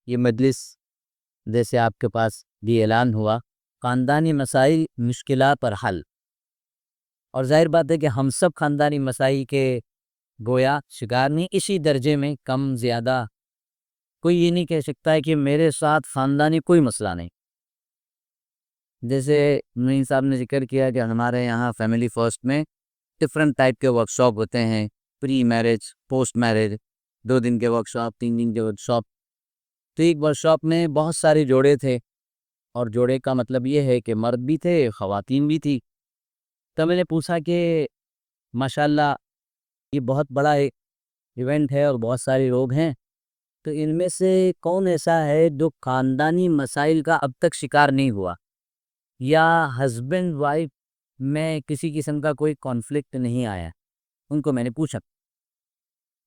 یہ مجلس جیسے آپ کے پاس بھی اعلان ہوا، خاندانی مسائل مشکلات پر حل، اور ظاہر بات ہے کہ ہم سب خاندانی مسائل کے گویا شکار نہیں، اسی درجے میں کم زیادہ کوئی یہ نہیں کہہ سکتا ہے کہ میرے ساتھ خاندانی کوئی مسئلہ نہیں۔ جیسے معین صاحب نے ذکر کیا کہ ہمارے یہاں فیملی فرسٹ میں ڈفرینٹ ٹائپ کے ورکشاپ ہوتے ہیں، پری میرج، پوسٹ میرج، 2 دن کے ورکشاپ، 3 دن کے ورکشاپ۔ تو ایک ورکشاپ میں بہت سارے جوڑے تھے، اور جوڑے کا مطلب یہ ہے کہ مرد بھی تھے، خواتین بھی تھی۔ تو میں نے پوچھا کہ ماشاءاللہ یہ بہت بڑا ایونٹ ہے اور بہت سارے لوگ ہیں، تو ان میں سے کون ایسا ہے جو خاندانی مسائل کا اب تک شکار نہیں ہوا، یا ہسبینڈ وائف میں کسی قسم کا کوئی کانفلکٹ نہیں آیا؟ ان کو میں نے پوچھا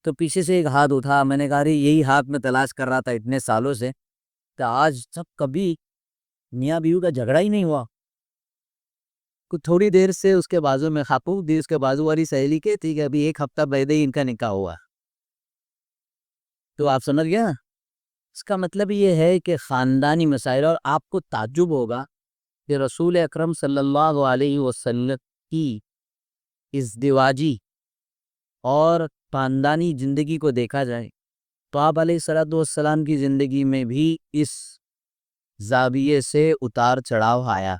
تو پیچھے سے ایک ہاتھ اٹھا۔ میں نے کہا یہی ہاتھ میں تلاش کر رہا تھا اتنے سالوں سے، تو آج تک کبھی میاں بیوی کا جھگڑا ہی نہیں ہوا۔ کچھ تھوڑی دیر سے اس کے بازو میں خاتون دی، اس کے بازو والی سہیلی کہتی کہ ابھی 1 ہفتہ پہلے ہی ان کا نکاح ہوا۔ تو آپ سمجھ گیا، اس کا مطلب یہ ہے کہ خاندانی مسائل، اور آپ کو تعجب ہوگا کہ رسول اکرم صلی اللہ علیہ وسلم کی ازدواجی اور خاندانی زندگی کو دیکھا جائے تو آپ علیہ الصلوۃ والسلام کی زندگی میں بھی اس زاویے سے اتار چڑھاؤ آیا۔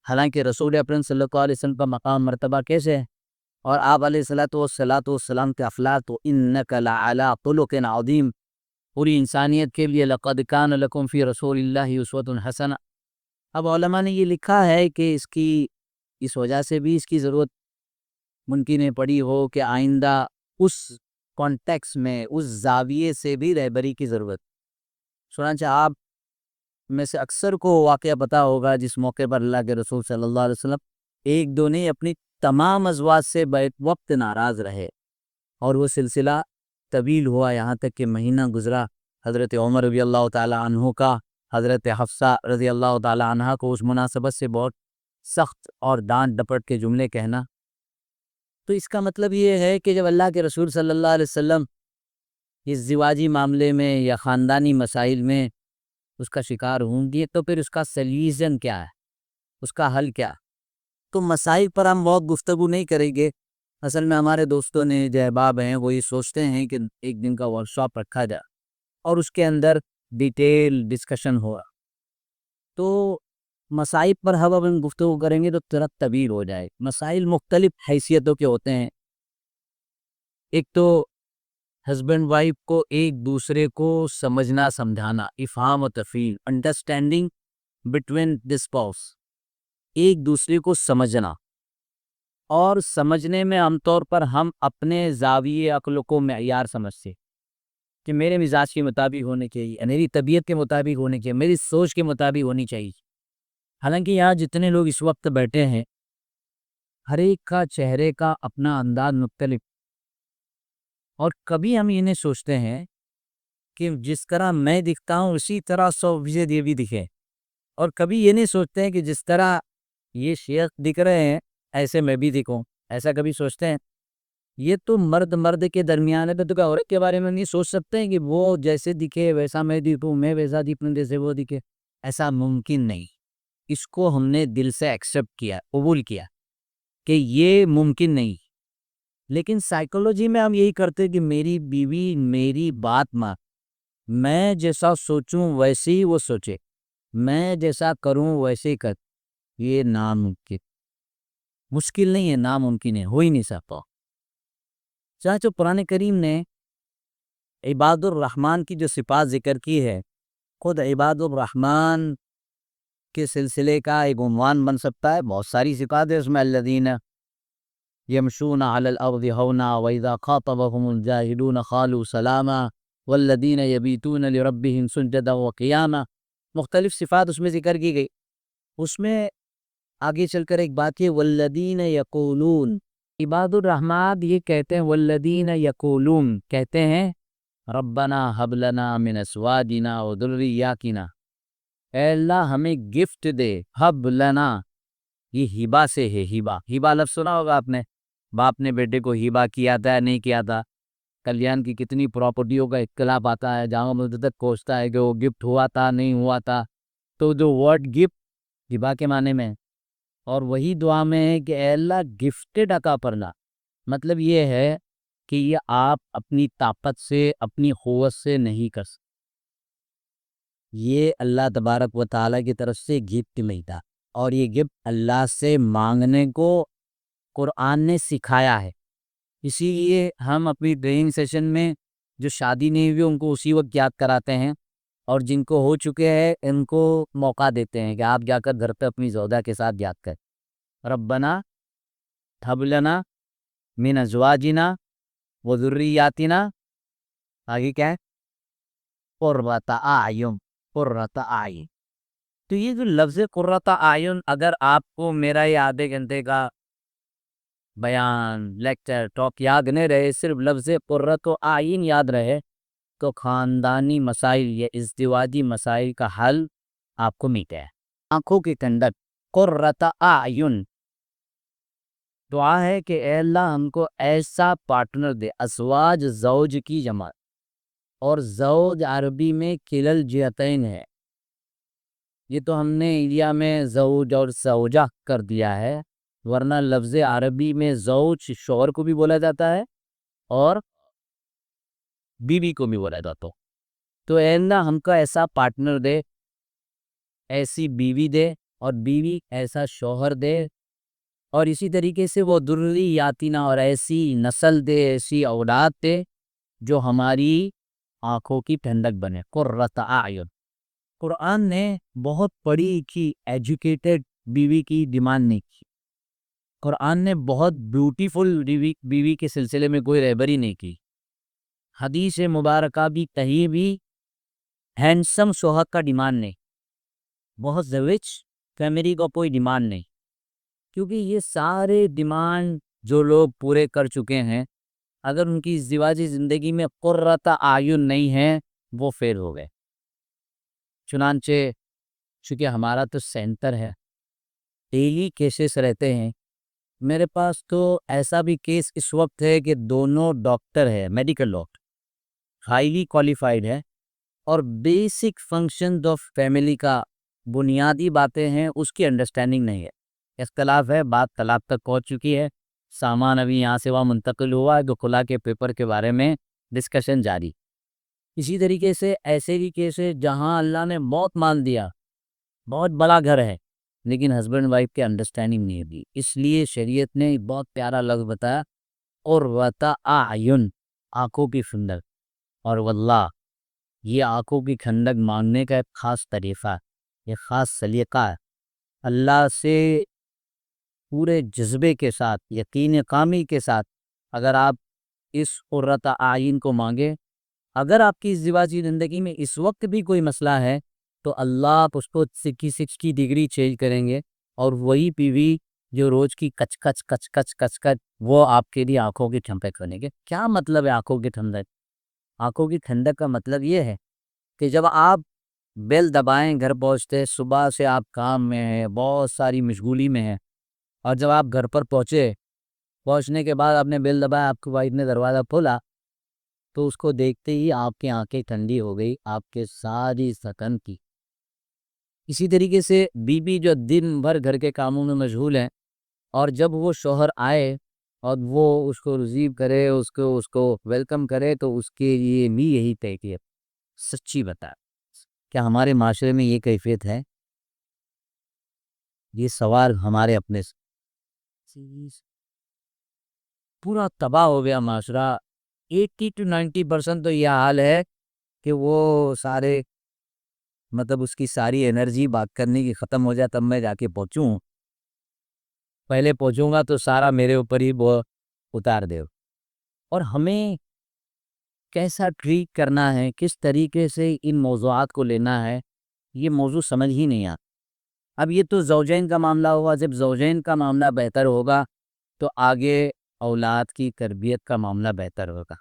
حالانکہ رسول اکرم صلی اللہ علیہ وسلم کا مقام مرتبہ کیسے ہے، اور آپ علیہ الصلوۃ والسلام کے افعال تو انک لعلی خلق عظیم، پوری انسانیت کے لیے لقد کان لکم فی رسول اللہ اسوۃ حسنہ۔ اب علماء نے یہ لکھا ہے کہ اس وجہ سے بھی اس کی ضرورت ممکن ہے پڑی ہو کہ آئندہ اس کانٹیکس میں، اس زاویے سے بھی رہبری کی ضرورت۔ چنانچہ آپ میں سے اکثر کو واقعہ پتا ہوگا جس موقع پر اللہ کے رسول صلی اللہ علیہ وسلم ایک دو نہیں اپنی تمام ازواج سے بیک وقت ناراض رہے، اور وہ سلسلہ طویل ہوا، یہاں تک کہ مہینہ گزرا۔ حضرت عمر رضی اللہ تعالی عنہ کا حضرت حفصہ رضی اللہ تعالی عنہ کو اس مناسبت سے بہت سخت اور ڈانٹ ڈپٹ کے جملے کہنا۔ تو اس کا مطلب یہ ہے کہ جب اللہ کے رسول صلی اللہ علیہ وسلم اس زواجی معاملے میں یا خاندانی مسائل میں اس کا شکار ہوں گی، تو پھر اس کا سلیوشن کیا ہے، اس کا حل کیا؟ تو مسائل پر ہم بہت گفتگو نہیں کریں گے۔ اصل میں ہمارے دوستوں نے جو احباب ہیں وہ یہ سوچتے ہیں کہ 1 دن کا ورکشاپ رکھا جائے اور اس کے اندر ڈیٹیل ڈسکشن ہوا، تو مسائل پر ہم گفتگو کریں گے تو ترت طویل ہو جائے۔ مسائل مختلف حیثیتوں کے ہوتے ہیں۔ ایک تو ہسبینڈ وائف کو ایک دوسرے کو سمجھنا سمجھانا، افہام و تفہیم، انڈرسٹینڈنگ بٹوین دی اسپاؤس، ایک دوسرے کو سمجھنا، اور سمجھنے میں عام طور پر ہم اپنے زاویے عقل کو معیار سمجھتے کہ میرے مزاج کے مطابق ہونے چاہیے، میری طبیعت کے مطابق ہونے چاہیے، میری سوچ کے مطابق ہونی چاہیے۔ حالانکہ یہاں جتنے لوگ اس وقت بیٹھے ہیں، ہر ایک کا چہرے کا اپنا انداز مختلف، اور کبھی ہم یہ نہیں سوچتے ہیں کہ جس طرح میں دکھتا ہوں اسی طرح 100% یہ بھی دکھے، اور کبھی یہ نہیں سوچتے ہیں کہ جس طرح یہ شیخ دکھ رہے ہیں ایسے میں بھی دکھوں، ایسا کبھی سوچتے ہیں؟ یہ تو مرد کے درمیان ہے، تو عورت کے بارے میں نہیں سوچ سکتے ہیں کہ وہ جیسے دکھے ویسا میں دکھوں، میں ویسا دکھوں جیسے وہ دکھے؟ ایسا ممکن نہیں۔ اس کو ہم نے دل سے ایکسیپٹ کیا، قبول کیا کہ یہ ممکن نہیں۔ لیکن سائیکولوجی میں ہم یہی کرتے کہ میری بیوی میری بات مان، میں جیسا سوچوں ویسے ہی وہ سوچے، میں جیسا کروں ویسے ہی کر۔ یہ ناممکن، مشکل نہیں ہے، ناممکن ہے، ہو ہی نہیں سکتا۔ چنانچہ قرآن کریم نے عباد الرحمن کی جو صفات ذکر کی ہے، خود عباد الرحمن کے سلسلے کا ایک عنوان بن سکتا ہے۔ بہت ساری صفات ہے اس میں، الذین یمشون علی الارض ہونا واذا خاطبهم الجاہلون قالوا سلاما والذین یبیتون لربهم سجدا وقیاما، مختلف صفات اس میں ذکر کی گئی۔ اس میں آگے چل کر ایک بات ہے، والذین یقولون، عباد الرحمن یہ کہتے ہیں، والذین یقولون کہتے ہیں، ربنا حب لنا من ازواجنا وذریاتنا، اے اللہ ہمیں گفٹ دے، حب لنا، یہ ہبہ سے ہے، ہبہ لفظ سنا ہوگا آپ نے، باپ نے بیٹے کو ہبہ کیا تھا یا نہیں کیا تھا؟ کلیان کی کتنی پراپرٹیوں کا اختلاف آتا ہے، جامع مسجد تک پہنچتا ہے کہ وہ گفٹ ہوا تھا نہیں ہوا تھا. تو جو ورڈ گفٹ ہبا کے معنی میں ہے، اور وہی دعا میں ہے کہ اے اللہ گفٹڈ عطا فرما. مطلب یہ ہے کہ یہ آپ اپنی طاقت سے اپنی قوت سے نہیں کر سکتے، یہ اللہ تبارک و تعالیٰ کی طرف سے گفٹ ملتا، اور یہ گفٹ اللہ سے مانگنے کو قرآن نے سکھایا ہے. اسی لیے ہم اپنی ٹریننگ سیشن میں جو شادی نہیں ہوئی ان کو اسی وقت یاد کراتے ہیں، اور جن کو ہو چکے ہیں ان کو موقع دیتے ہیں کہ آپ جا کر گھر پہ اپنی زوجہ کے ساتھ یاد کریں. ربنا ہب لنا من ازواجنا و ذریاتنا، آگے کیا ہے؟ قرۃ اعین، قرۃ اعین. تو یہ جو لفظ قرۃ اعین، اگر آپ کو میرا یہ آدھے گھنٹے کا بیان، لیکچر، ٹاک یاد نہیں رہے، صرف لفظ قرۃ اعین یاد رہے، تو خاندانی مسائل یا ازدواجی مسائل کا حل آپ کو ملتا ہے. آنکھوں کی ٹھنڈک، قرۃ اعین. دعا ہے کہ اے اللہ ہم کو ایسا پارٹنر دے. ازواج زوج کی جمع، اور زوج عربی میں کلل جہتین ہے. یہ تو ہم نے انڈیا میں زوج اور زوجہ کر دیا ہے، ورنہ لفظ عربی میں زوج شوہر کو بھی بولا جاتا ہے اور بیوی کو بھی بولا جاتا. تو اے اللہ ہم کو ایسا پارٹنر دے، ایسی بیوی دے، اور بیوی ایسا شوہر دے، اور اسی طریقے سے وہ ذریاتنا، اور ایسی نسل دے، ایسی اولاد دے جو ہماری آنکھوں کی ٹھنڈک بنے. قرۃ اعین. قرآن نے بہت پڑھی لکھی ایجوکیٹڈ بیوی کی ڈیمانڈ نہیں کی. قرآن نے بہت بیوٹیفل بیوی کے سلسلے میں کوئی رہبری نہیں کی. حدیث مبارکہ بھی کہیں بھی ہینڈسم شوہر کا ڈیمانڈ نہیں، بہت رچ فیملی کا کوئی ڈیمانڈ نہیں، کیونکہ یہ سارے ڈیمانڈ جو لوگ پورے کر چکے ہیں، اگر ان کی ازدواجی زندگی میں قرۃ اعین نہیں ہے وہ فیل ہو گئے. چنانچہ چونکہ ہمارا تو سینٹر ہے، ڈیلی کیسز رہتے ہیں. میرے پاس تو ایسا بھی کیس اس وقت ہے کہ دونوں ڈاکٹر ہے، میڈیکل ڈاکٹر، ہائیلی کوالیفائڈ ہے، اور بیسک فنکشن آف فیملی کا بنیادی باتیں ہیں اس کی انڈرسٹینڈنگ نہیں ہے. اختلاف ہے، بات طلاق تک پہنچ چکی ہے، سامان ابھی یہاں سے وہاں منتقل ہوا ہے، جو خلا کے پیپر کے بارے میں ڈسکشن جاری. اسی طریقے سے ایسے بھی کیس ہے جہاں اللہ نے بہت مان دیا، بہت بڑا گھر ہے، لیکن ہسبینڈ وائف کے انڈرسٹینڈنگ نہیں دی. اس لیے شریعت نے بہت پیارا لفظ بتایا، قرۃ اعین، آنکھوں کی ٹھنڈک. اور واللہ یہ آنکھوں کی ٹھنڈک مانگنے کا ایک خاص طریقہ ہے، ایک خاص سلیقہ ہے. اللہ سے پورے جذبے کے ساتھ، یقین کامل کے ساتھ اگر آپ اس قرۃ اعین کو مانگے، اگر آپ کی ازدواجی زندگی میں اس وقت بھی کوئی مسئلہ ہے تو اللہ اس کو 60 ڈگری چینج کریں گے، اور وہی بیوی جو روز کی کچ کچ کچ کچ کچ کچ، وہ آپ کے لیے آنکھوں کی ٹھنڈک کریں گے. کیا مطلب ہے آنکھوں کی ٹھنڈک؟ آنکھوں کی ٹھنڈک کا مطلب یہ ہے کہ جب آپ بیل دبائیں گھر پہنچتے، صبح سے آپ کام میں ہیں، بہت ساری مشغولی میں ہیں، اور جب آپ گھر پر پہنچنے کے بعد آپ نے بیل دبایا، آپ کی وائف نے دروازہ کھولا، تو اس کو دیکھتے ہی آپ کی آنکھیں ٹھنڈی ہو گئی، آپ کے ساری تھکن کی. اسی طریقے سے بیوی جو دن بھر گھر کے کاموں میں مشغول ہے، اور جب وہ شوہر آئے اور وہ اس کو ریسیو کرے، اس کو ویلکم کرے، تو اس کے لیے بھی یہی کیفیت. سچی بتا، کیا ہمارے معاشرے میں یہ کیفیت ہے؟ یہ سوال ہمارے اپنے سے. پورا تباہ ہو گیا معاشرہ. 80 to 90% تو یہ حال ہے کہ وہ سارے مطلب اس کی ساری انرجی بات کرنے کی ختم ہو جائے تب میں جا کے پہنچوں، پہلے پہنچوں گا تو سارا میرے اوپر ہی وہ اتار دے. اور ہمیں کیسا ٹریٹ کرنا ہے، کس طریقے سے ان موضوعات کو لینا ہے، یہ موضوع سمجھ ہی نہیں آتا. اب یہ تو زوجین کا معاملہ ہوا، جب زوجین کا معاملہ بہتر ہوگا تو آگے اولاد کی تربیت کا معاملہ بہتر ہوگا.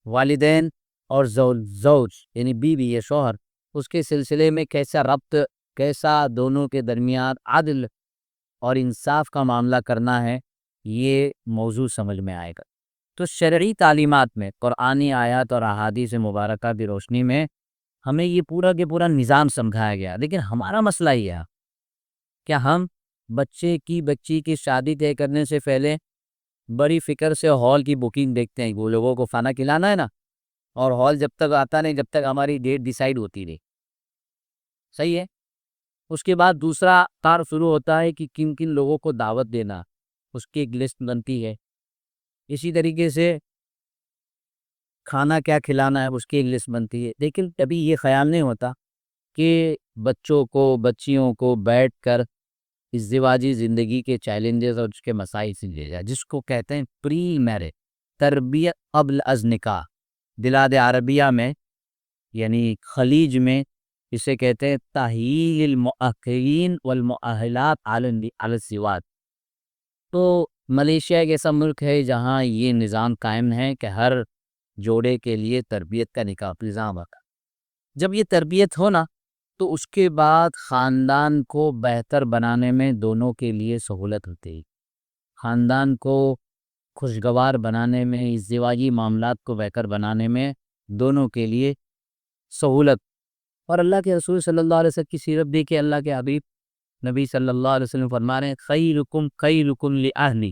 والدین اور زوج یعنی بیوی یا شوہر، اس کے سلسلے میں کیسا ربط، کیسا دونوں کے درمیان عدل اور انصاف کا معاملہ کرنا ہے، یہ موضوع سمجھ میں آئے گا. تو شرعی تعلیمات میں قرآنی آیات اور احادیث مبارکہ کی روشنی میں ہمیں یہ پورا کے پورا نظام سمجھایا گیا، لیکن ہمارا مسئلہ یہ ہے کہ ہم بچی کی شادی طے کرنے سے پہلے بڑی فکر سے ہال کی بکنگ دیکھتے ہیں، وہ لوگوں کو کھانا کھلانا ہے نا، اور ہال جب تک آتا نہیں جب تک ہماری ڈیٹ ڈیسائیڈ ہوتی نہیں، صحیح ہے۔ اس کے بعد دوسرا کار شروع ہوتا ہے کہ کن کن لوگوں کو دعوت دینا، اس کی ایک لسٹ بنتی ہے۔ اسی طریقے سے کھانا کیا کھلانا ہے، اس کی ایک لسٹ بنتی ہے، لیکن کبھی یہ خیال نہیں ہوتا کہ بچوں کو بچیوں کو بیٹھ کر ازدواجی زندگی کے چیلنجز اور اس کے مسائل سے لے جائے، جس کو کہتے ہیں پری میرج، تربیت قبل از نکاح۔ بلاد عربیہ میں یعنی خلیج میں اسے کہتے ہیں تأہیل المؤخرین والمؤہلات علی الزواج۔ تو ملیشیا ایک ایسا ملک ہے جہاں یہ نظام قائم ہے کہ ہر جوڑے کے لیے تربیت کا نکاح نظام ہوتا ہے۔ جب یہ تربیت ہو نا تو اس کے بعد خاندان کو بہتر بنانے میں دونوں کے لیے سہولت ہوتی ہے، خاندان کو خوشگوار بنانے میں، ازدواجی معاملات کو بہتر بنانے میں دونوں کے لیے سہولت۔ اور اللہ کے رسول صلی اللہ علیہ وسلم کی سیرت دیکھیں، اللہ کے حبیب نبی صلی اللہ علیہ وسلم فرما رہے ہیں خیرکم خیرکم لأہلی،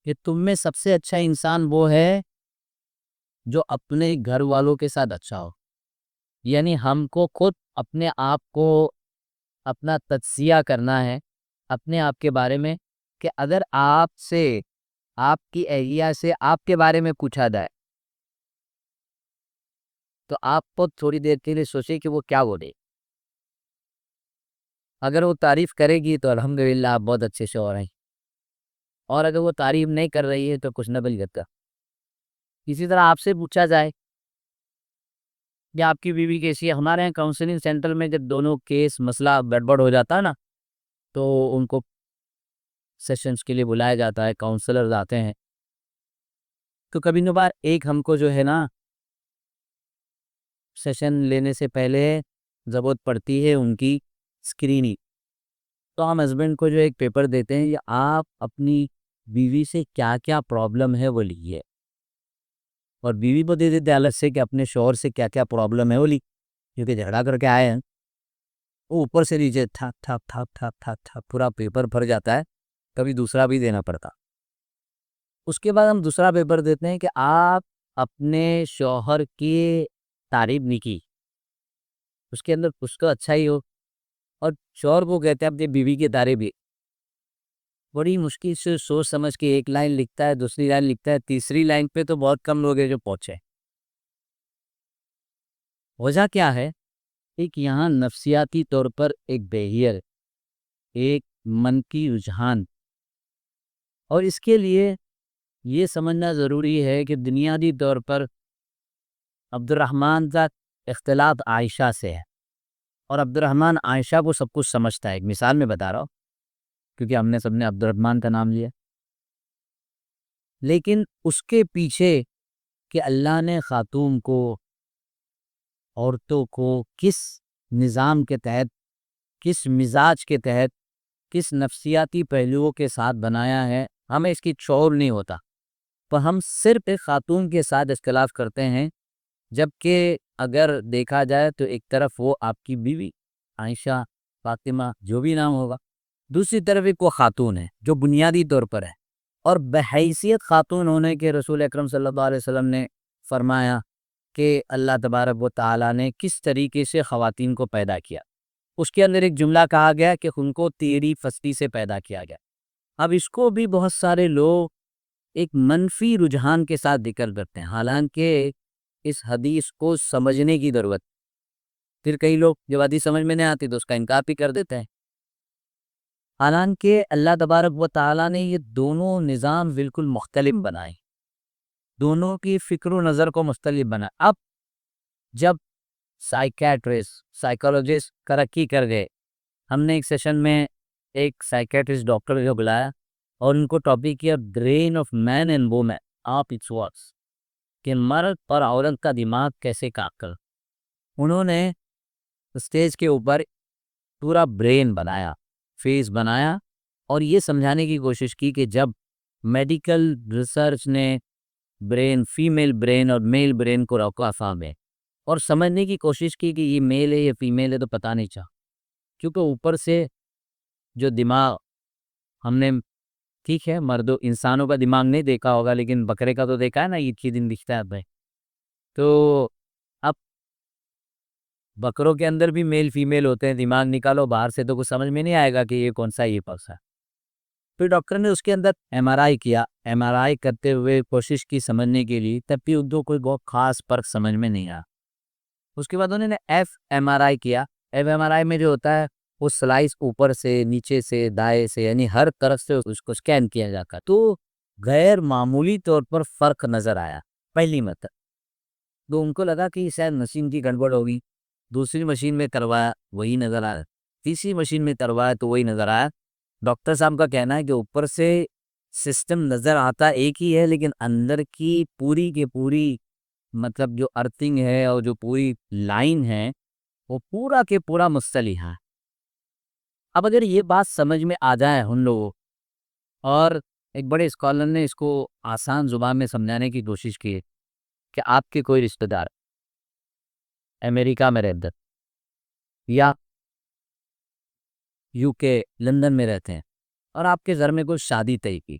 کہ تم میں سب سے اچھا انسان وہ ہے جو اپنے گھر والوں کے ساتھ اچھا ہو۔ یعنی ہم کو خود اپنے آپ کو اپنا تجزیہ کرنا ہے اپنے آپ کے بارے میں، کہ اگر آپ سے آپ کی اہلیہ سے آپ کے بارے میں پوچھا جائے تو آپ کو تھوڑی دیر کے لیے سوچیں کہ وہ کیا بولے۔ اگر وہ تعریف کرے گی تو الحمدللہ آپ بہت اچھے سے ہو رہے ہیں، اور اگر وہ تعریف نہیں کر رہی ہے تو کچھ نہ بل جاتا۔ اسی طرح آپ سے پوچھا جائے کہ آپ کی بیوی کیسی ہے، ہمارے یہاں کاؤنسلنگ سینٹر میں جب دونوں کیس مسئلہ گڑبڑ ہو جاتا ہے نا تو ان کو سیشنز کے لیے بلایا جاتا ہے، کاؤنسلرز آتے ہیں۔ تو کبھی نبار ایک ہم کو جو ہے نا سیشن لینے سے پہلے ضرورت پڑتی ہے ان کی اسکریننگ، تو ہم ہسبینڈ کو جو ایک پیپر دیتے ہیں، یہ آپ اپنی بیوی سے کیا کیا پرابلم ہے وہ لکھیے، اور بیوی کو دے دیتے ہیں الگ سے کہ اپنے شوہر سے کیا کیا پرابلم ہے وہ لکھ، کیونکہ جھگڑا کر کے آئے ہیں، وہ اوپر سے نیچے تھاپ تھاپ تھاپ تھاپ تھاپ تھاپ پورا پیپر بھر جاتا ہے، کبھی دوسرا بھی دینا پڑتا۔ اس کے بعد ہم دوسرا پیپر دیتے ہیں کہ آپ اپنے شوہر کی تعریف نہیں کی، اس کے اندر کچھ تو اچھا ہی ہو، اور شوہر کو کہتے ہیں اپنی بیوی کی تعریف بھی بڑی مشکل سے سوچ سمجھ کے ایک لائن لکھتا ہے، دوسری لائن لکھتا ہے، تیسری لائن پہ تو بہت کم لوگ ہیں جو پہنچے۔ وجہ کیا ہے؟ ایک یہاں نفسیاتی طور پر ایک بیہیئر، ایک منفی رجحان، اور اس کے لیے یہ سمجھنا ضروری ہے کہ بنیادی طور پر عبد الرحمن کا اختلاط عائشہ سے ہے، اور عبد الرحمن عائشہ کو سب کچھ سمجھتا ہے۔ ایک مثال میں بتا رہا ہوں کیونکہ ہم نے سب نے عبد الرحمن کا نام لیا، لیکن اس کے پیچھے کہ اللہ نے خاتون کو، عورتوں کو کس نظام کے تحت، کس مزاج کے تحت، کس نفسیاتی پہلوؤں کے ساتھ بنایا ہے، ہمیں اس کی شعور نہیں ہوتا، پر ہم صرف ایک خاتون کے ساتھ اختلاف کرتے ہیں، جبکہ اگر دیکھا جائے تو ایک طرف وہ آپ کی بیوی عائشہ، فاطمہ، جو بھی نام ہوگا، دوسری طرف ایک وہ خاتون ہے جو بنیادی طور پر ہے، اور بحیثیت خاتون ہونے کے رسول اکرم صلی اللہ علیہ وسلم نے فرمایا کہ اللہ تبارک و تعالیٰ نے کس طریقے سے خواتین کو پیدا کیا۔ اس کے اندر ایک جملہ کہا گیا کہ ان کو تیری فصلی سے پیدا کیا گیا۔ اب اس کو بھی بہت سارے لوگ ایک منفی رجحان کے ساتھ ذکر کرتے ہیں، حالانکہ اس حدیث کو سمجھنے کی ضرورت۔ پھر کئی لوگ جب حدیث سمجھ میں نہیں آتی تو اس کا انکار بھی کر دیتے ہیں، حالانکہ اللہ تبارک و تعالیٰ نے یہ دونوں نظام بالکل مختلف بنائے، دونوں کی فکر و نظر کو مختلف بنائے۔ اب جب سائیکیٹرسٹ، سائیکالوجسٹ ترقی کر گئے، ہم نے ایک سیشن میں ایک سائیکیٹرسٹ ڈاکٹر کو بلایا اور ان کو ٹاپک کیا brain of men and women آپ اٹس ورکس، کہ مرد اور عورت کا دماغ کیسے کام کر۔ انہوں نے اسٹیج کے اوپر پورا برین بنایا، فیس بنایا، اور یہ سمجھانے کی کوشش کی کہ جب میڈیکل ریسرچ نے برین، فیمیل برین اور میل برین کو رکھا فارم ہے اور سمجھنے کی کوشش کی کہ یہ میل ہے یا فیمیل ہے، تو پتہ نہیں چلا، کیونکہ اوپر سے جو دماغ ہم نے، ٹھیک ہے مردوں انسانوں کا دماغ نہیں دیکھا ہوگا لیکن بکرے کا تو دیکھا ہے نا، عید کے دن دکھتا ہے بھائی. تو اب بکروں کے اندر بھی میل فیمیل ہوتے ہیں، دماغ نکالو باہر سے تو کچھ سمجھ میں نہیں آئے گا کہ یہ کون سا یہ پکس ہے. پھر ڈاکٹر نے اس کے اندر ایم آر آئی کیا، ایم آر آئی کرتے ہوئے کوشش کی سمجھنے کے لیے، تب بھی اردو کوئی بہت خاص فرق سمجھ میں نہیں آیا. اس کے بعد انہوں نے ایف ایم آر آئی کیا. ایف ایم آر آئی میں جو ہوتا ہے وہ سلائس اوپر سے نیچے سے دائیں سے یعنی ہر طرف سے اس کو سکین کیا جاتا ہے، تو غیر معمولی طور پر فرق نظر آیا پہلی مرتبہ. تو ان کو لگا کہ شاید مشین کی گڑبڑ ہوگی. دوسری مشین میں کروایا وہی نظر آیا، تیسری مشین میں کروایا تو وہی نظر آیا. ڈاکٹر صاحب کا کہنا ہے کہ اوپر سے سسٹم نظر آتا ایک ہی ہے لیکن اندر کی پوری مطلب جو ارتھنگ ہے اور جو پوری لائن ہے وہ پورا کے پورا مختلف ہے. اب اگر یہ بات سمجھ میں آ جائے ہم لوگوں، اور ایک بڑے اسکالر نے اس کو آسان زبان میں سمجھانے کی کوشش کی کہ آپ کے کوئی رشتہ دار امریکہ میں رہتے یا یو کے لندن میں رہتے ہیں اور آپ کے گھر میں کوئی شادی طے کی،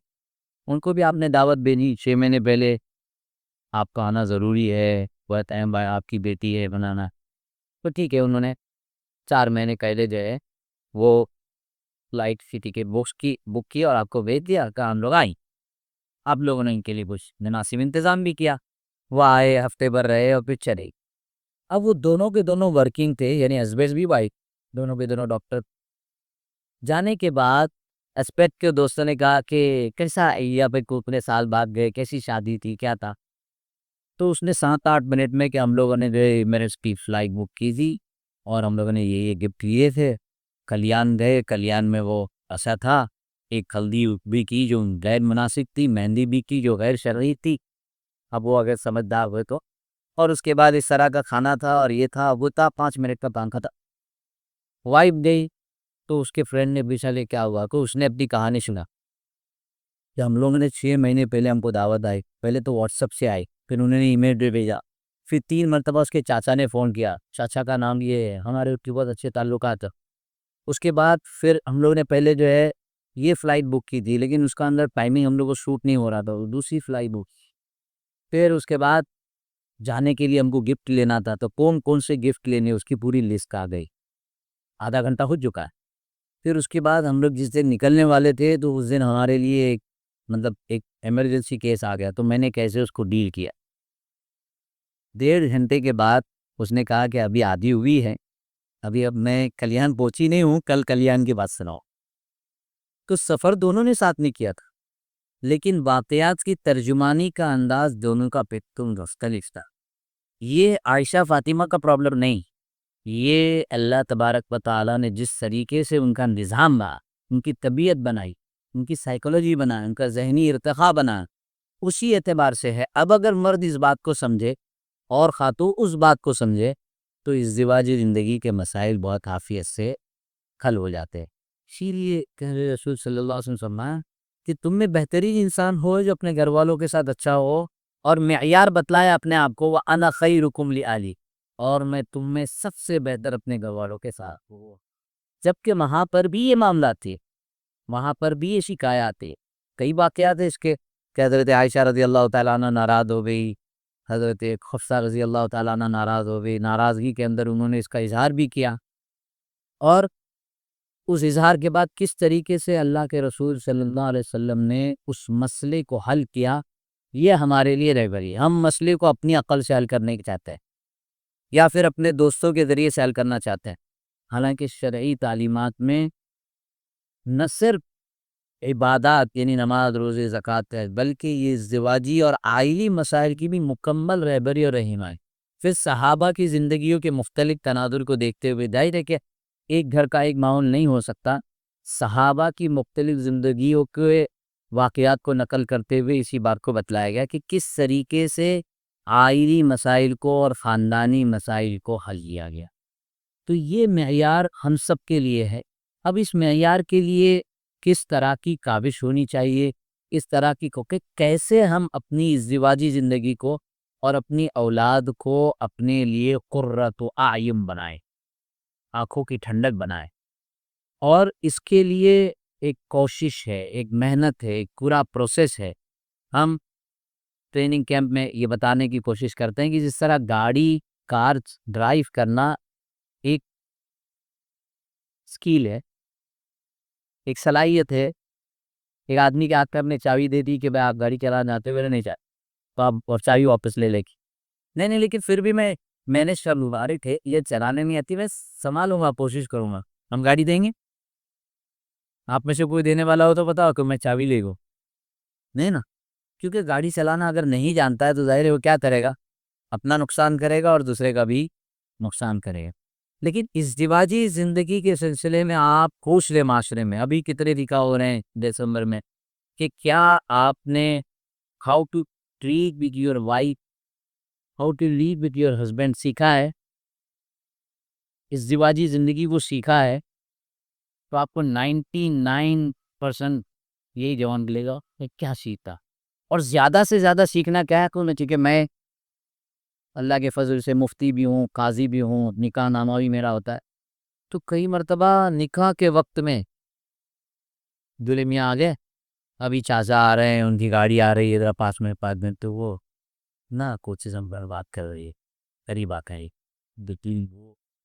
ان کو بھی آپ نے دعوت بھیجی 6 مہینے پہلے، آپ کا آنا ضروری ہے، بہت اہم بھائی آپ کی بیٹی ہے بنانا. تو ٹھیک ہے، انہوں نے 4 مہینے پہلے جو ہے وہ فلائٹ سی ٹکٹ بک کی اور آپ کو بھیج دیا کہ ہم لوگ آئیں. آپ لوگوں نے ان کے لیے کچھ مناسب انتظام بھی کیا، وہ آئے، ہفتے بھر رہے اور پھر چلے. اب وہ دونوں کے دونوں ورکنگ تھے، یعنی ہسبینڈ بھی وائف، دونوں کے دونوں ڈاکٹر. جانے کے بعد اسپیکٹ کے دوستوں نے کہا کہ کیسا یا پھر کتنے سال بعد گئے، کیسی شادی تھی، کیا تھا. تو اس نے 7-8 منٹ میں کہ ہم لوگوں نے جو ہے میرے کی فلائٹ بک کی تھی اور ہم لوگوں نے یہ گفٹ لیے تھے، کلیان گئے، کلیان میں وہ ایسا تھا، ایک ہلدی بھی کی جو غیر مناسب تھی، مہندی بھی کی جو غیر شرعی تھی. اب وہ اگر سمجھدار ہوئے تو، اور اس کے بعد اس طرح کا کھانا تھا اور یہ تھا وہ تھا، 5 منٹ کا کام تھا. وائف گئی تو اس کے فرینڈ نے پوچھا لے کیا ہوا، کہ اس نے اپنی کہانی سنا کہ ہم لوگوں نے 6 مہینے پہلے ہم کو دعوت آئی، پہلے تو واٹس ایپ سے آئی، پھر انہوں نے ای میل پہ بھیجا، پھر 3 مرتبہ اس کے چاچا نے فون کیا، چاچا کا نام یہ ہے، ہمارے اس کے بہت اچھے تعلقات. اس کے بعد پھر ہم لوگوں نے پہلے جو ہے یہ فلائٹ بک کی تھی لیکن اس کا اندر ٹائمنگ ہم لوگ کو شوٹ نہیں ہو رہا تھا، دوسری فلائٹ بک. پھر اس کے بعد جانے کے لیے ہم کو گفٹ لینا تھا، تو کون سے گفٹ لینے اس کی پوری لسٹ آ گئی، آدھا گھنٹہ ہو چکا ہے. پھر اس کے بعد ہم لوگ جس دن نکلنے والے تھے تو اس دن ہمارے لیے ایک ایمرجنسی کیس آ گیا، تو میں نے کیسے اس کو ڈیل کیا. 1.5 گھنٹے کے بعد اس نے کہا کہ ابھی آدھی ہوئی ہے، اب میں کلیان پہنچی نہیں ہوں، کل کلیان کی بات سناؤ. تو سفر دونوں نے ساتھ میں کیا تھا لیکن واقعات کی ترجمانی کا انداز دونوں کا پیکتم مختلف تھا. یہ عائشہ فاطمہ کا پرابلم نہیں، یہ اللہ تبارک و تعالیٰ نے جس طریقے سے ان کا نظام بنا، ان کی طبیعت بنائی، ان کی سائیکولوجی بنا، ان کا ذہنی ارتقاء بنا، اسی اعتبار سے ہے. اب اگر مرد اس بات کو سمجھے اور خاتون اس بات کو سمجھے تو ازدواجی زندگی کے مسائل بہت حافظ سے حل ہو جاتے ہیں. اسی لیے کہ رسول صلی اللہ علیہ وسلم فرمایا کہ تم میں بہترین انسان ہو جو اپنے گھر والوں کے ساتھ اچھا ہو، اور معیار بتلایا اپنے آپ کو، وَأَنَا خَيْرُكُمْ لِأَهْلِي، اور میں تم میں سب سے بہتر اپنے گھر والوں کے ساتھ ہوں. جبکہ وہاں پر بھی یہ معاملات تھے، وہاں پر بھی یہ شکایات تھے. کئی واقعات ہیں اس کے کہ حضرت عائشہ رضی اللہ تعالیٰ عنہ ناراض ہو گئی، حضرت حفصہ رضی اللہ تعالیٰ عنہ ناراض ہو گئی، ناراضگی کے اندر انہوں نے اس کا اظہار بھی کیا، اور اس اظہار کے بعد کس طریقے سے اللہ کے رسول صلی اللہ علیہ وسلم نے اس مسئلے کو حل کیا، یہ ہمارے لیے رہبری ہے. ہم مسئلے کو اپنی عقل سے حل کرنے کی چاہتے ہیں یا پھر اپنے دوستوں کے ذریعے سے حل کرنا چاہتے ہیں، حالانکہ شرعی تعلیمات میں نہ صرف عبادات یعنی نماز روزے زکوٰۃ ہے، بلکہ یہ ازدواجی اور عائلی مسائل کی بھی مکمل رہبری اور رہنمائی. پھر صحابہ کی زندگیوں کے مختلف تناظر کو دیکھتے ہوئے ظاہر ہے کہ ایک گھر کا ایک ماحول نہیں ہو سکتا. صحابہ کی مختلف زندگیوں کے واقعات کو نقل کرتے ہوئے اسی بات کو بتلایا گیا کہ کس طریقے سے عائلی مسائل کو اور خاندانی مسائل کو حل کیا گیا. تو یہ معیار ہم سب کے لیے ہے. اب اس معیار کے لیے کس طرح کی کاوش ہونی چاہیے، اس طرح کی کہ کیسے ہم اپنی ازدواجی زندگی کو اور اپنی اولاد کو اپنے لیے قرۃ اعین بنائیں، آنکھوں کی ٹھنڈک بنائیں. اور اس کے لیے ایک کوشش ہے، ایک محنت ہے، ایک پورا پروسیس ہے. ہم ٹریننگ کیمپ میں یہ بتانے کی کوشش کرتے ہیں کہ جس طرح گاڑی کار ڈرائیو کرنا ایک اسکل ہے، ایک صلاحیت ہے. ایک آدمی کے ہاتھ پہ اپنے چابی دے دی کہ بھائی آپ گاڑی چلانا آتے ہوئے نہیں چاہتے تو آپ اور چابی واپس لے کی نہیں لیکن پھر بھی میں مینیج کر لوں گا. ارے ٹھیک یہ چلانے نہیں آتی، میں سنبھالوں گا، کوشش کروں گا. ہم گاڑی دیں گے، آپ میں سے کوئی دینے والا ہو تو بتاؤ کہ میں چابی لے گا نہیں نا. کیونکہ گاڑی چلانا اگر نہیں جانتا ہے تو ظاہر ہے وہ کیا کرے گا، اپنا نقصان کرے گا اور دوسرے کا بھی نقصان کرے گا. لیکن ازدواجی زندگی کے سلسلے میں آپ پوچھ لیں معاشرے میں ابھی کتنے نکاح ہو رہے ہیں دسمبر میں کہ کیا آپ نے how to treat with your wife, how to live with your husband سیکھا ہے، ازدواجی زندگی وہ سیکھا ہے تو آپ کو 99% یہی جوان ملے گا کہ کیا سیکھتا. اور زیادہ سے زیادہ سیکھنا کیا ہے کہ میں اللہ کے فضل سے مفتی بھی ہوں، قاضی بھی ہوں، نکاح نامہ بھی میرا ہوتا ہے. تو کئی مرتبہ نکاح کے وقت میں دلہے میاں آ گئے، ابھی چاچا آ رہے ہیں، ان کی گاڑی آ رہی ہے ادھر پاس میں تو وہ نہ کچھ پر بات کر رہی ہے، قریب آ کر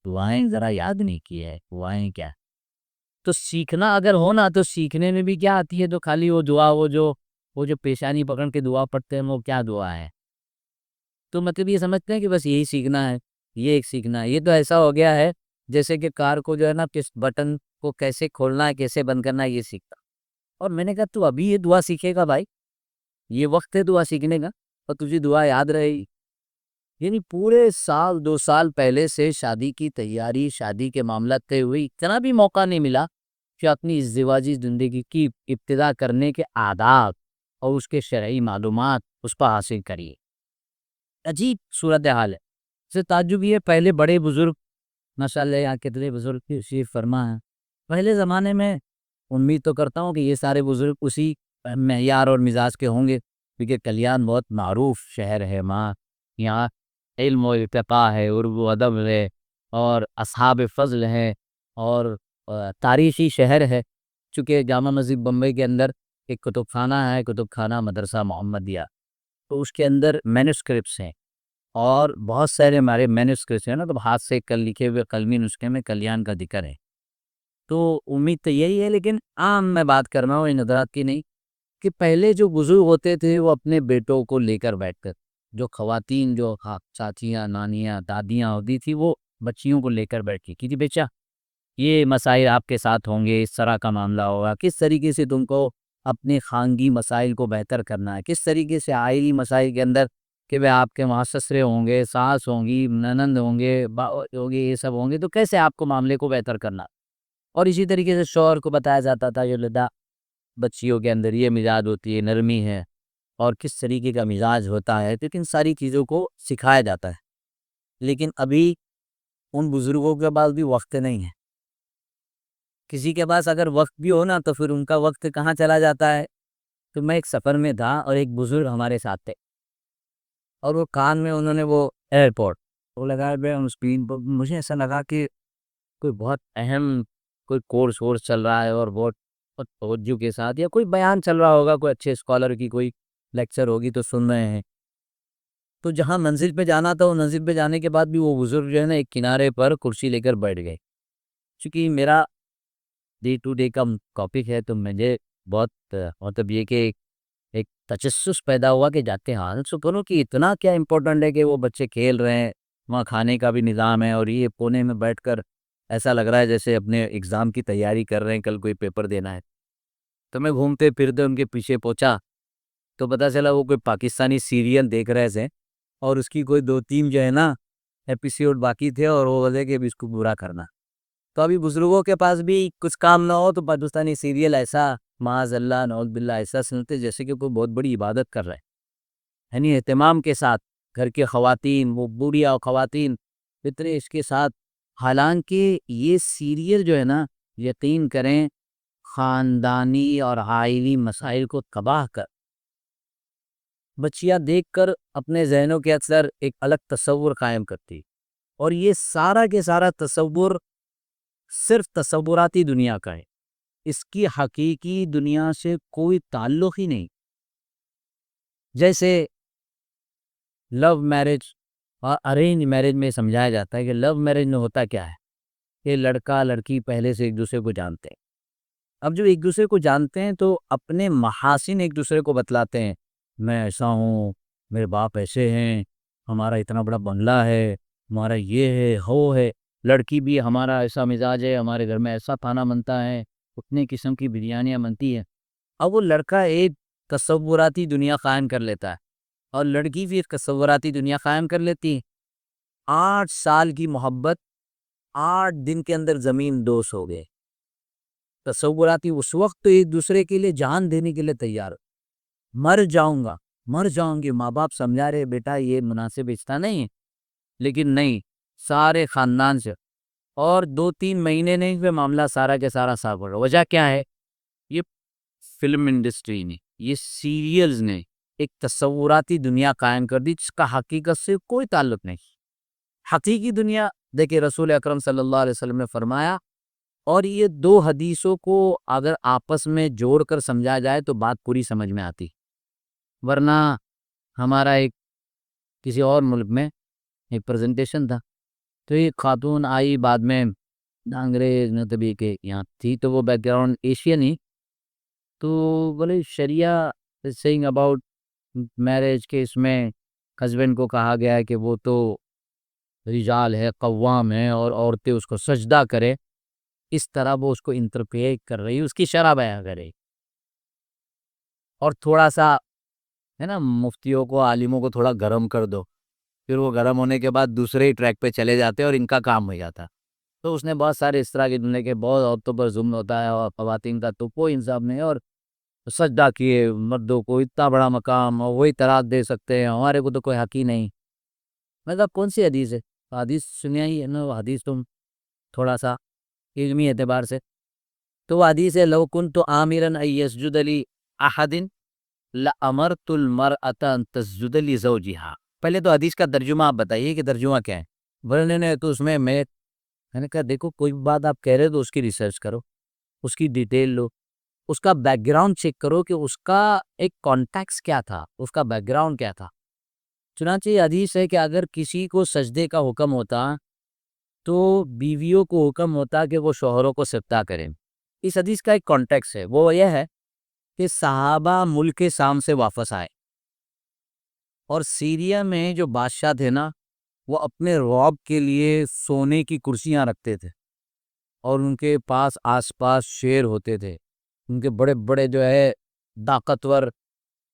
دعائیں ذرا یاد نہیں کی ہے، دعائیں کیا. تو سیکھنا اگر ہو نا تو سیکھنے میں بھی کیا آتی ہے، تو خالی وہ دعا وہ جو پیشانی پکڑ کے دعا پڑھتے ہیں وہ کیا دعا ہے. تو مطلب یہ سمجھتے ہیں کہ بس یہی سیکھنا ہے، یہ ایک سیکھنا ہے. یہ تو ایسا ہو گیا ہے جیسے کہ کار کو جو ہے نا کس بٹن کو کیسے کھولنا ہے، کیسے بند کرنا ہے، یہ سیکھتا. اور میں نے کہا تو ابھی یہ دعا سیکھے گا بھائی، یہ وقت ہے دعا سیکھنے کا اور تجھے دعا یاد رہے گی. یعنی پورے سال 2 سال پہلے سے شادی کی تیاری، شادی کے معاملات طے ہوئی، اتنا بھی موقع نہیں ملا کہ اپنی ازدواجی زندگی کی ابتدا کرنے کے آداب اور اس کے شرعی معلومات اس پر حاصل کریے. عجیب صورتحال ہے. سے تعجب یہ پہلے بڑے بزرگ ماشاءاللہ یہاں کتنے بزرگ تشریف فرما ہیں. پہلے زمانے میں امید تو کرتا ہوں کہ یہ سارے بزرگ اسی معیار اور مزاج کے ہوں گے، کیونکہ کلیان بہت معروف شہر ہے. ماں یہاں علم و ارتقاء ہے، عرب و ادب ہے اور اصحاب فضل ہے اور تاریخی شہر ہے. چونکہ جامع مسجد بمبئی کے اندر ایک کتب خانہ ہے، کتب خانہ مدرسہ محمدیہ، تو اس کے اندر مینوسکرپٹس ہیں اور بہت سارے ہمارے مینوسکرپٹس ہیں نا، تو ہاتھ سے کل لکھے ہوئے قلمی نسخے میں کلیان کا ذکر ہے. تو امید تو یہی ہے، لیکن عام میں بات کر رہا ہوں ان حضرات کی نہیں، کہ پہلے جو بزرگ ہوتے تھے وہ اپنے بیٹوں کو لے کر بیٹھ کر، جو خواتین جو چاچیاں، نانیاں، دادیاں ہوتی تھی وہ بچیوں کو لے کر بیٹھی کہ جی بیچا یہ مسائل آپ کے ساتھ ہوں گے، اس طرح کا معاملہ ہوگا، کس طریقے سے تم کو اپنے خانگی مسائل کو بہتر کرنا ہے، کس طریقے سے آئلی مسائل کے اندر کہ وہ آپ کے وہاں سسرے ہوں گے، ساس ہوں گی، ننند ہوں گے، ہوگی، یہ سب ہوں گے، تو کیسے آپ کو معاملے کو بہتر کرنا. اور اسی طریقے سے شوہر کو بتایا جاتا تھا جو لدا بچیوں کے اندر یہ مزاج ہوتی ہے، نرمی ہے اور کس طریقے کا مزاج ہوتا ہے، لیکن ساری چیزوں کو سکھایا جاتا ہے. لیکن ابھی ان بزرگوں کے پاس بھی وقت نہیں ہے. کسی کے پاس اگر وقت بھی ہو نا تو پھر ان کا وقت کہاں چلا جاتا ہے. تو میں ایک سفر میں تھا اور ایک بزرگ ہمارے ساتھ تھے اور وہ کان میں انہوں نے وہ ایئرپورٹ وہ لگا اسکرین پر، مجھے ایسا لگا کہ کوئی بہت اہم کوئی کورس وورس چل رہا ہے اور بہت توجہ کے ساتھ یا کوئی بیان چل رہا ہوگا، کوئی اچھے اسکالر کی کوئی لیکچر ہوگی تو سن رہے ہیں. تو جہاں منزل پہ جانا تھا، وہ منزل پہ جانے کے بعد بھی وہ بزرگ جو ہے نا ایک کنارے پر کرسی لے کر بیٹھ گئے. چونکہ میرا ڈے ٹو ڈے کا ٹاپک ہے تو مجھے بہت مطلب یہ کہ ایک تجسس پیدا ہوا کہ جاتے حال سو کرو کہ اتنا کیا امپورٹنٹ ہے کہ وہ بچے کھیل رہے ہیں، وہاں کھانے کا بھی نظام ہے اور یہ کونے میں بیٹھ کر ایسا لگ رہا ہے جیسے اپنے اگزام کی تیاری کر رہے ہیں، کل کوئی پیپر دینا ہے. تو میں گھومتے پھرتے ان کے پیچھے پہنچا تو پتہ چلا وہ کوئی پاکستانی سیریل دیکھ رہے تھے اور اس کی کوئی 2-3 جو ہے نا ایپیسوڈ باقی تھے اور وہ وجہ کہ اب اس کو پورا کرنا. تو ابھی بزرگوں کے پاس بھی کچھ کام نہ ہو تو پاکستانی سیریل ایسا معاذ اللہ نعوذ باللہ ایسا سنتے جیسے کہ کوئی بہت بڑی عبادت کر رہے ہیں، یعنی اہتمام کے ساتھ گھر کے خواتین، وہ بوڑھیا اور خواتین اتنے اس کے ساتھ. حالانکہ یہ سیریل جو ہے نا یقین کریں خاندانی اور عائلی مسائل کو تباہ کر بچیاں دیکھ کر اپنے ذہنوں کے اکثر ایک الگ تصور قائم کرتی، اور یہ سارا کے سارا تصور صرف تصوراتی دنیا کا ہے، اس کی حقیقی دنیا سے کوئی تعلق ہی نہیں۔ جیسے لو میرج اور ارینج میرج میں سمجھایا جاتا ہے کہ لو میرج میں ہوتا کیا ہے کہ لڑکا لڑکی پہلے سے ایک دوسرے کو جانتے ہیں، اب جب ایک دوسرے کو جانتے ہیں تو اپنے محاسن ایک دوسرے کو بتلاتے ہیں، میں ایسا ہوں، میرے باپ ایسے ہیں، ہمارا اتنا بڑا بنگلہ ہے، ہمارا یہ ہے وہ ہے، لڑکی بھی ہمارا ایسا مزاج ہے، ہمارے گھر میں ایسا کھانا بنتا ہے، اتنے قسم کی بریانیاں بنتی ہیں۔ اب وہ لڑکا ایک تصوراتی دنیا قائم کر لیتا ہے اور لڑکی بھی ایک تصوراتی دنیا قائم کر لیتی ہے۔ 8 سال کی محبت 8 دن کے اندر زمین دوز ہو گئے۔ تصوراتی اس وقت تو ایک دوسرے کے لیے جان دینے کے لیے تیار، مر جاؤں گا، مر جاؤں گی، ماں باپ سمجھا رہے بیٹا یہ مناسب رشتہ نہیں ہے، لیکن نہیں، سارے خاندان سے، اور 2-3 مہینے نہیں ہوئے معاملہ سارا کے سارا صاف ہو گیا۔ وجہ کیا ہے؟ یہ فلم انڈسٹری نے، یہ سیریلز نے ایک تصوراتی دنیا قائم کر دی جس کا حقیقت سے کوئی تعلق نہیں۔ حقیقی دنیا دیکھیں، رسول اکرم صلی اللہ علیہ وسلم نے فرمایا، اور یہ 2 حدیثوں کو اگر آپس میں جوڑ کر سمجھا جائے تو بات پوری سمجھ میں آتی، ورنہ ہمارا ایک کسی اور ملک میں ایک پریزنٹیشن تھا، تو ایک خاتون آئی بعد میں، انگریز نتبی کے یہاں تھی، تو وہ بیک گراؤنڈ ایشین ہی، تو بولے شریعہ سیئنگ اباؤٹ میرج کے اس میں ہسبینڈ کو کہا گیا ہے کہ وہ تو رجال ہے، قوام ہے، اور عورتیں اس کو سجدہ کرے، اس طرح وہ اس کو انٹرپریٹ کر رہی، اس کی شرح بیان کر رہی، اور تھوڑا سا ہے نا مفتیوں کو عالموں کو تھوڑا گرم کر دو، پھر وہ گرم ہونے کے بعد دوسرے ہی ٹریک پہ چلے جاتے اور ان کا کام ہو جاتا۔ تو اس نے بہت سارے اس طرح کے دنیا کے بہت عورتوں پر ظلم ہوتا ہے اور خواتین کا تو کوئی انصاف نہیں، اور سجدہ کیے مردوں کو اتنا بڑا مقام، اور وہی طلاق دے سکتے ہیں، ہمارے کو تو کوئی حق ہی نہیں۔ مطلب کون سی حدیث ہے؟ حدیث سنیا ہی ہے نا، وہ حدیث تم تھوڑا سا علمی اعتبار سے تو وہ حدیث ہے، لو کنت آمرا ان یسجد لی احد لامرت المرأة ان تسجد لزوجها۔ پہلے تو حدیث کا ترجمہ آپ بتائیے کہ ترجمہ کیا ہے؟ بولنے نے تو اس میں نے کہا دیکھو کوئی بات آپ کہہ رہے تو اس کی ریسرچ کرو، اس کی ڈیٹیل لو، اس کا بیک گراؤنڈ چیک کرو کہ اس کا ایک کانٹیکس کیا تھا، اس کا بیک گراؤنڈ کیا تھا۔ چنانچہ یہ حدیث ہے کہ اگر کسی کو سجدے کا حکم ہوتا تو بیویوں کو حکم ہوتا کہ وہ شوہروں کو سجدہ کریں۔ اس حدیث کا ایک کانٹیکس ہے، وہ یہ ہے کہ صحابہ ملک شام سے واپس آئے، اور سیریا میں جو بادشاہ تھے نا، وہ اپنے رعب کے لیے سونے کی کرسیاں رکھتے تھے، اور ان کے پاس آس پاس شیر ہوتے تھے، ان کے بڑے بڑے جو ہے طاقتور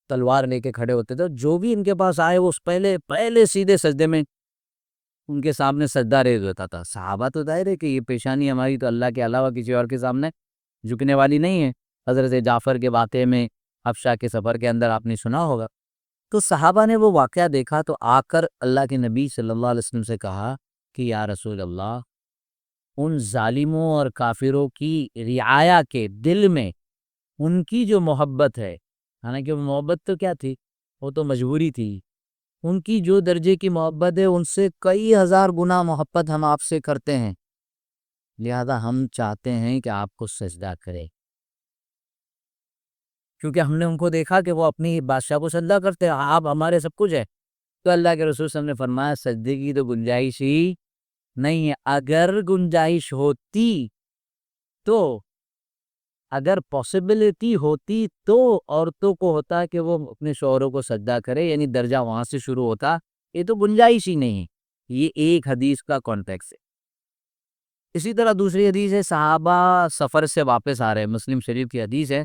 تلوار لے کے کھڑے ہوتے تھے، جو بھی ان کے پاس آئے وہ پہلے سیدھے سجدے میں ان کے سامنے سجدہ ریز ہوتا تھا۔ صحابہ تو ظاہر ہے کہ یہ پیشانی ہماری تو اللہ کے علاوہ کسی اور کے سامنے جھکنے والی نہیں ہے۔ حضرت جعفر کے واقعے میں حبشہ کے سفر کے اندر آپ نے سنا ہوگا، تو صحابہ نے وہ واقعہ دیکھا تو آ کر اللہ کے نبی صلی اللہ علیہ وسلم سے کہا کہ یا رسول اللہ، ان ظالموں اور کافروں کی رعایا کے دل میں ان کی جو محبت ہے، حالانکہ وہ محبت تو کیا تھی، وہ تو مجبوری تھی، ان کی جو درجے کی محبت ہے ان سے کئی ہزار گنا محبت ہم آپ سے کرتے ہیں، لہذا ہم چاہتے ہیں کہ آپ کو سجدہ کرے، کیونکہ ہم نے ان کو دیکھا کہ وہ اپنی بادشاہ کو سجدہ کرتے ہیں، آپ ہمارے سب کچھ ہے۔ تو اللہ کے رسول صلی اللہ علیہ وسلم نے فرمایا سجدے کی تو گنجائش ہی نہیں ہے، اگر گنجائش ہوتی تو، اگر پاسبلٹی ہوتی تو عورتوں کو ہوتا کہ وہ اپنے شوہروں کو سجدہ کرے، یعنی درجہ وہاں سے شروع ہوتا، یہ تو گنجائش ہی نہیں ہے۔ یہ ایک حدیث کا کانٹیکس ہے۔ اسی طرح دوسری حدیث ہے، صحابہ سفر سے واپس آ رہے، مسلم شریف کی حدیث ہے،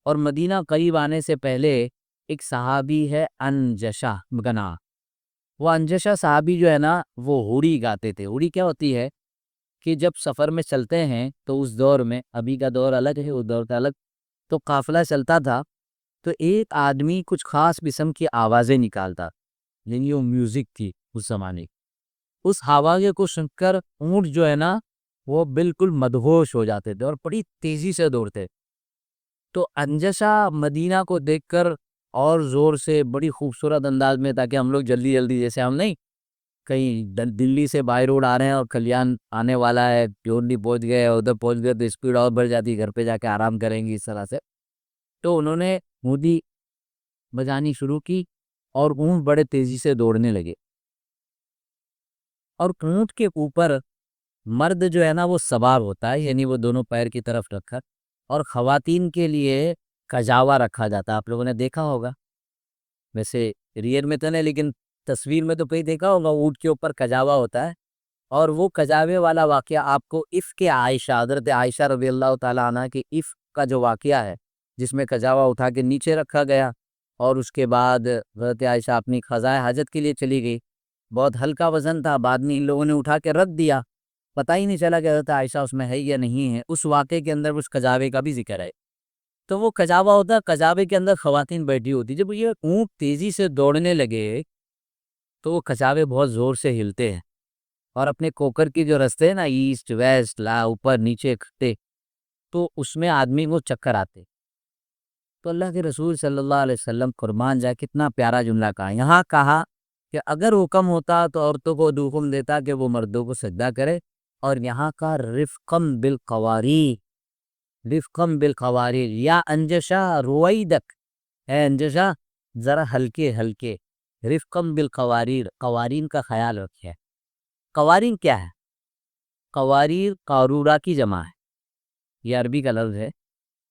اور مدینہ قریب آنے سے پہلے ایک صحابی ہے انجشہ گنا، وہ انجشہ صحابی جو ہے نا وہ ہوڑی گاتے تھے۔ ہوڑی کیا ہوتی ہے کہ جب سفر میں چلتے ہیں تو اس دور میں، ابھی کا دور الگ ہے، اس دور کا الگ، تو قافلہ چلتا تھا تو ایک آدمی کچھ خاص قسم کی آوازیں نکالتا، یعنی وہ میوزک تھی اس زمانے کی، اس آوازیں کو سن کر اونٹ جو ہے نا وہ بالکل مدہوش ہو جاتے تھے اور بڑی تیزی سے دوڑتے، تو انجشا مدینہ کو دیکھ کر اور زور سے بڑی خوبصورت انداز میں، تاکہ ہم لوگ جلدی جلدی، جیسے ہم نہیں کہیں دلی سے بائی روڈ آ رہے ہیں اور کلیان آنے والا ہے، پیونڈی پہنچ گئے، ادھر پہنچ گئے تو اسپیڈ اور بڑھ جاتی، گھر پہ جا کے آرام کریں گی اس طرح سے. تو انہوں نے مودی بجانی شروع کی اور اونٹ بڑے تیزی سے دوڑنے لگے، اور اونٹ کے اوپر مرد جو ہے نا وہ سوار ہوتا ہے، یعنی وہ دونوں پیر کی طرف رکھا، اور خواتین کے لیے کجاوا رکھا جاتا ہے. آپ لوگوں نے دیکھا ہوگا، ویسے ریئر میں تو نہیں لیکن تصویر میں تو کہیں دیکھا ہوگا، اونٹ کے اوپر کجاوا ہوتا ہے. اور وہ کجاوے والا واقعہ آپ کو عفق عائشہ، حضرت عائشہ رضی اللہ تعالیٰ عنہ کے عفق کا جو واقعہ ہے، جس میں کجاوا اٹھا کے نیچے رکھا گیا، اور اس کے بعد حضرت عائشہ اپنی قضائے حاجت کے لیے چلی گئی. بہت ہلکا وزن تھا، بعد میں ان لوگوں نے اٹھا کے رکھ دیا، پتہ ہی نہیں چلا کہ حضرت عائشہ اس میں ہے یا نہیں ہے. اس واقعے کے اندر اس کجاوے کا بھی ذکر ہے. تو وہ کجاوا ہوتا ہے، کجاوے کے اندر خواتین بیٹھی ہوتی. جب یہ اونٹ تیزی سے دوڑنے لگے تو وہ کجاوے بہت زور سے ہلتے ہیں، اور اپنے کوکر کی جو رستے ہیں نا، ایسٹ ویسٹ، لا اوپر نیچے کھٹے، تو اس میں آدمی کو چکر آتے. تو اللہ کے رسول صلی اللہ علیہ وسلم قربان جائے کتنا پیارا جملہ کہا. یہاں کہا کہ اگر حکم ہوتا تو عورتوں کو حکم دیتا کہ وہ مردوں کو سجدہ کرے، اور یہاں کا رفقم بالقواری، رفقم بالقواری، یا انجشا رویدک، اے انجشا ذرا ہلکے ہلکے، رفقم بالقواریر، قوارین کا خیال رکھے. قوارین کیا ہے؟ قواریر قارورہ کی جمع ہے، یہ عربی کا لفظ ہے.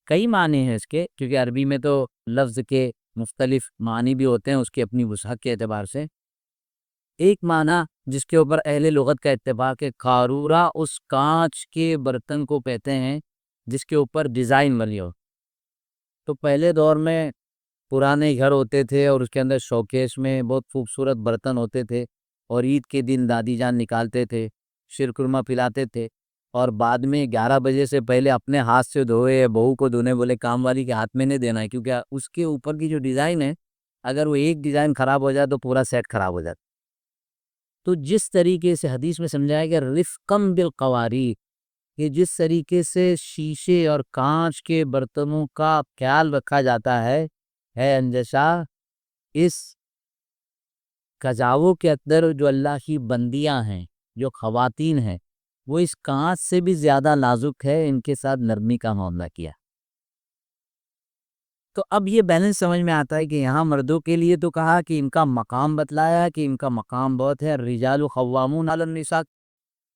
کئی معنی ہیں اس کے، کیونکہ عربی میں تو لفظ کے مختلف معنی بھی ہوتے ہیں اس کی اپنی وسعت کے اعتبار سے. ایک معنی جس کے اوپر اہل لغت کا اتفاق ہے، قارورہ اس کانچ کے برتن کو کہتے ہیں جس کے اوپر ڈیزائن بنی ہو. تو پہلے دور میں پرانے گھر ہوتے تھے اور اس کے اندر شوکیس میں بہت خوبصورت برتن ہوتے تھے، اور عید کے دن دادی جان نکالتے تھے، شیرخرما پلاتے تھے، اور بعد میں 11 بجے سے پہلے اپنے ہاتھ سے دھوئے، بہو کو دھونے بولے کام والی کے ہاتھ میں نہیں دینا ہے، کیونکہ اس کے اوپر کی جو ڈیزائن ہے، اگر وہ ایک ڈیزائن خراب ہو جائے تو پورا سیٹ خراب ہو جاتا. تو جس طریقے سے حدیث میں سمجھایا گیا رفقم بالقواری، کہ جس طریقے سے شیشے اور کانچ کے برتنوں کا خیال رکھا جاتا ہے انجشا، اس کجاووں کے اندر جو اللہ کی بندیاں ہیں، جو خواتین ہیں، وہ اس کانچ سے بھی زیادہ نازک ہے، ان کے ساتھ نرمی کا معاملہ کیا. تو اب یہ بیلنس سمجھ میں آتا ہے کہ یہاں مردوں کے لیے تو کہا کہ ان کا مقام بتلایا ہے کہ ان کا مقام بہت ہے، الرجال قوامون علی النساء،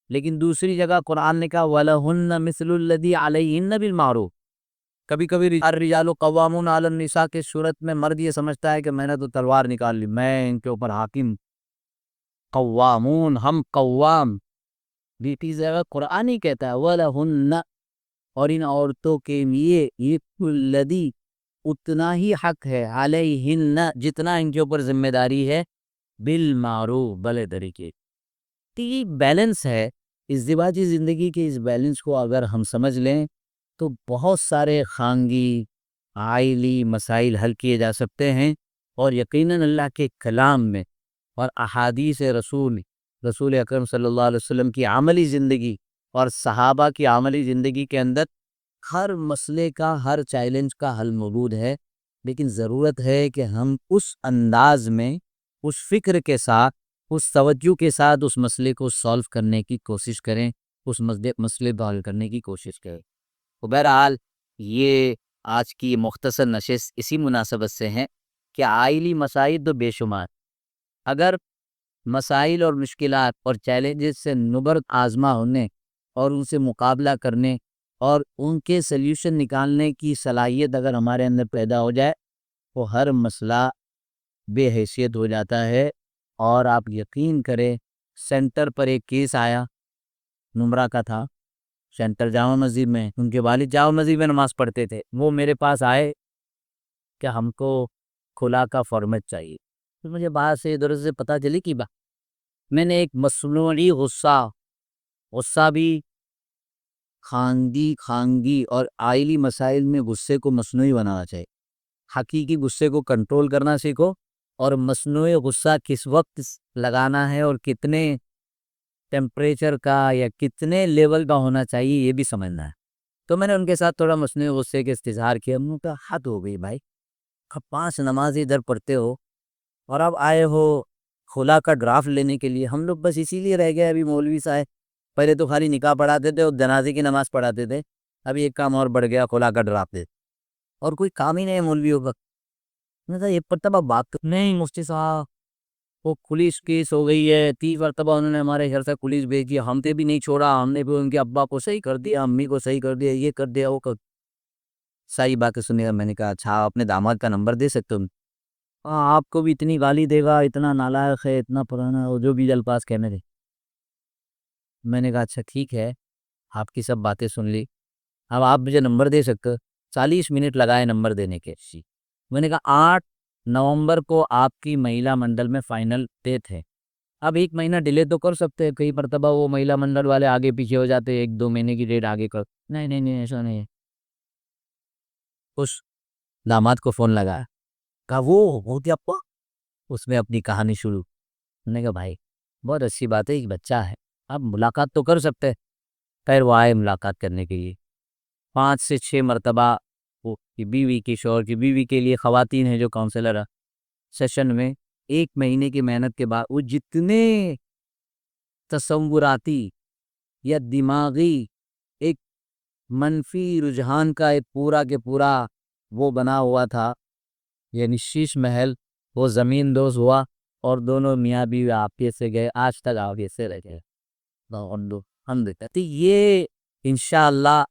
لیکن دوسری جگہ قرآن نے کہا وَلَهُنَّ مِثْلُ الَّذِي عَلَيْهِنَّ بِالْمَعْرُوفِ. کبھی کبھی الرجال قوامون علی النساء کے صورت میں مرد یہ سمجھتا ہے کہ میں نے تو تلوار نکال لی، میں ان کے اوپر حاکم. قوامون، ہم قوام، بیٹی جگہ قرآن ہی کہتا ہے وَلَهُنَّ، اور ان عورتوں کے لیے یہ الذی، اتنا ہی حق ہے، علیہن، جتنا ان کے اوپر ذمہ داری ہے، بالمعروف، بھلے طریقے. تو یہ بیلنس ہے ازدواجی زندگی کے. اس بیلنس کو اگر ہم سمجھ لیں تو بہت سارے خانگی عائلی مسائل حل کیے جا سکتے ہیں، اور یقیناً اللہ کے کلام میں اور احادیث رسول اکرم صلی اللہ علیہ وسلم کی عملی زندگی اور صحابہ کی عملی زندگی کے اندر ہر مسئلے کا، ہر چیلنج کا حل موجود ہے. لیکن ضرورت ہے کہ ہم اس انداز میں، اس فکر کے ساتھ، اس توجہ کے ساتھ اس مسئلے کو سالو کرنے کی کوشش کریں، اس مسئلے کو حل کرنے کی کوشش کریں. تو بہرحال یہ آج کی مختصر نشست اسی مناسبت سے ہیں کہ عائلی مسائل تو بے شمار، اگر مسائل اور مشکلات اور چیلنجز سے نبرد آزما ہونے اور ان سے مقابلہ کرنے اور ان کے سلیوشن نکالنے کی صلاحیت اگر ہمارے اندر پیدا ہو جائے تو ہر مسئلہ بے حیثیت ہو جاتا ہے. اور آپ یقین کریں، سینٹر پر ایک کیس آیا، نمرہ کا تھا، سینٹر جامع مسجد میں، ان کے والد جامع مسجد میں نماز پڑھتے تھے. وہ میرے پاس آئے کہ ہم کو کھلا کا فارمیٹ چاہیے. تو مجھے باہر سے ادھر سے پتہ چلی کہ میں نے ایک مصنوعی غصہ بھی خانگی اور آئلی مسائل میں غصے کو مصنوعی بنانا چاہیے. حقیقی غصے کو کنٹرول کرنا سیکھو، اور مصنوعی غصہ کس وقت لگانا ہے اور کتنے ٹیمپریچر کا یا کتنے لیول کا ہونا چاہیے یہ بھی سمجھنا ہے. تو میں نے ان کے ساتھ تھوڑا مصنوعی غصے کے استظہار کیا. ہم نے کہا حد ہو گئی بھائی، 5 نماز ادھر پڑھتے ہو اور اب آئے ہو خلا کا ڈرافٹ لینے کے لیے. ہم لوگ بس اسی لیے رہ گئے. ابھی مولوی صاحب پہلے تو خالی نکاح پڑھاتے تھے اور جنازے کی نماز پڑھاتے تھے، ابھی ایک کام اور بڑھ گیا، خلا کا ڈرافٹ دے، اور کوئی کام ہی نہیں ہے مولویوں کا. میں نے کہا یہ مرتبہ بات نہیں مفتی صاحب، وہ پولیس کیس ہو گئی ہے، 30 مرتبہ انہوں نے ہمارے گھر سے پولیس بھیج دیا، ہم نے بھی نہیں چھوڑا، ہم نے بھی ان کے ابا کو صحیح کر دیا، امی کو صحیح کر دیا، یہ کر دیا وہ کر. ساری باتیں سنی گا. میں نے کہا اچھا آپ اپنے داماد کا نمبر دے سکتے ہو؟ ہاں آپ کو بھی اتنی گالی دے گا، اتنا نالائق ہے، اتنا پرانا، وہ جو بھی الفاظ کہنے تھے. میں نے کہا اچھا ٹھیک ہے، آپ کی سب باتیں سن لی، اب آپ مجھے نمبر دے سکتے ہو؟ 40 منٹ لگائے نمبر دینے کے. میں نے کہا 8 نومبر کو آپ کی مہیلا منڈل میں فائنل ڈیٹ ہے، اب 1 مہینہ ڈیلے تو کر سکتے ہیں، کئی مرتبہ وہ مہیلا منڈل والے آگے پیچھے ہو جاتے، 1-2 مہینے کی ڈیٹ آگے کر. نہیں نہیں نہیں ایسا نہیں ہے. اس داماد کو فون لگایا، کہا وہ ہوتی آپ کو، اس میں اپنی کہانی شروع. میں نے کہا بھائی بہت اچھی بات ہے، ایک بچہ ہے، آپ ملاقات تو کر سکتے ہیں. خیر وہ آئے ملاقات کرنے کے لیے. 5 سے 6 مرتبہ وہ کی بیوی کی، شوہر کی بیوی کے لیے خواتین ہیں جو کاؤنسلر ہے، سیشن میں 1 مہینے کی محنت کے بعد وہ جتنے تصوراتی یا دماغی ایک منفی رجحان کا ایک پورا کے پورا وہ بنا ہوا تھا، یعنی شیش محل وہ زمین دوز ہوا، اور دونوں میاں بیوی آپیت سے گئے، آج تک آپیت سے رہ گئے. ہم دیکھتے یہ انشاءاللہ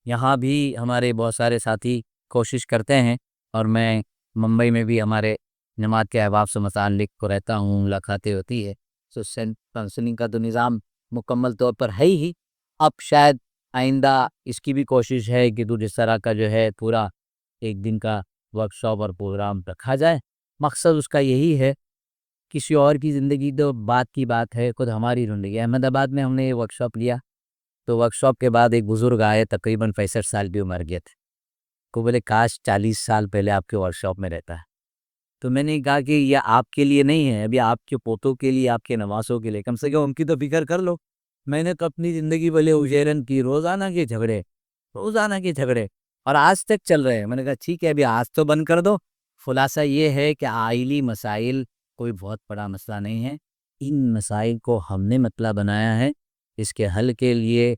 یہاں بھی ہمارے بہت سارے ساتھی کوشش کرتے ہیں، اور میں ممبئی میں بھی ہمارے جماعت کے احباب سے متعلق کو رہتا ہوں، ملاقاتیں ہوتی ہے. تو کاؤنسلنگ کا تو نظام مکمل طور پر ہے ہی. اب شاید آئندہ اس کی بھی کوشش ہے کہ تو جس طرح کا جو ہے پورا 1 دن کا ورکشاپ اور پروگرام رکھا جائے. مقصد اس کا یہی ہے، کسی اور کی زندگی تو بات کی بات ہے، خود ہماری زندگی. احمد آباد میں ہم نے یہ ورکشاپ لیا، تو ورکشاپ کے بعد ایک بزرگ آئے، تقریباً 65 سال کی عمر کے تھے، کو بولے کاش 40 سال پہلے آپ کے ورکشاپ میں رہتا ہے. تو میں نے کہا کہ یہ آپ کے لیے نہیں ہے، ابھی آپ کے پوتوں کے لیے، آپ کے نواسوں کے لیے، کم سے کم ان کی تو فکر کر لو. میں نے تو اپنی زندگی بھلے اجیرن کی، روزانہ کے جھگڑے اور آج تک چل رہے ہیں. میں نے کہا ٹھیک ہے ابھی آج تو بند کر دو. خلاصہ یہ ہے کہ آئلی مسائل کوئی بہت بڑا مسئلہ نہیں ہے، ان مسائل کو ہم نے مسئلہ بنایا ہے. اس کے حل کے لیے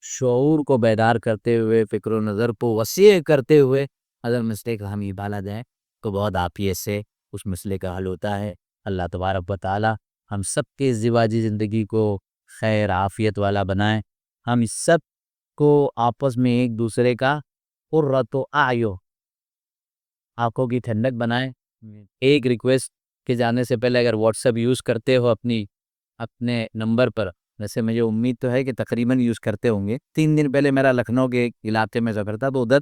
شعور کو بیدار کرتے ہوئے، فکر و نظر کو وسیع کرتے ہوئے اگر مسئلے کا ہم ابالہ دیں تو بہت عافیت سے اس مسئلے کا حل ہوتا ہے. اللہ تبارک و تعالی ہم سب کے ازدواجی زندگی کو خیر عافیت والا بنائیں، ہم اس سب کو آپس میں ایک دوسرے کا قرۃ اعین، آنکھوں کی ٹھنڈک بنائیں. ایک ریکویسٹ کے جانے سے پہلے، اگر واٹس ایپ یوز کرتے ہو اپنے نمبر پر، ویسے مجھے امید تو ہے کہ تقریباً یوز کرتے ہوں گے. 3 دن پہلے میرا لکھنؤ کے علاقے میں سفر تھا، تو ادھر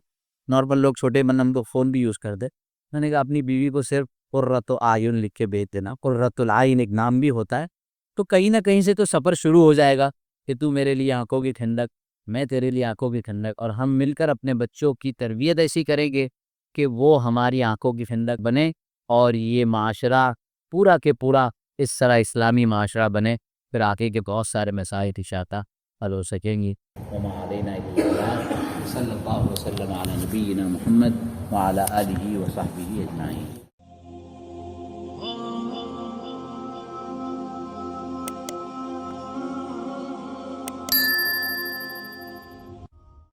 نارمل لوگ چھوٹے من تو فون بھی یوز کرتے. میں نے کہا اپنی بیوی کو صرف قرۃ اعین لکھ کے بھیج دینا. قرۃ العین ایک نام بھی ہوتا ہے، تو کہیں نہ کہیں سے تو سفر شروع ہو جائے گا کہ تو میرے لیے آنکھوں کی ٹھنڈک، میں تیرے لیے آنکھوں کی ٹھنڈک، اور ہم مل کر اپنے بچوں کی تربیت ایسی کریں گے کہ وہ ہماری آنکھوں کی ٹھنڈک بنے، اور یہ معاشرہ پورا کے پورا اس طرح اسلامی معاشرہ بنے، پھر آگے کے بہت سارے مسائل اشاعتہ حل ہو سکیں گی. وما علینا الا البلاغ. صلی اللہ وسلم علی نبینا محمد وعلی آلہ وصحبہ اجمعین.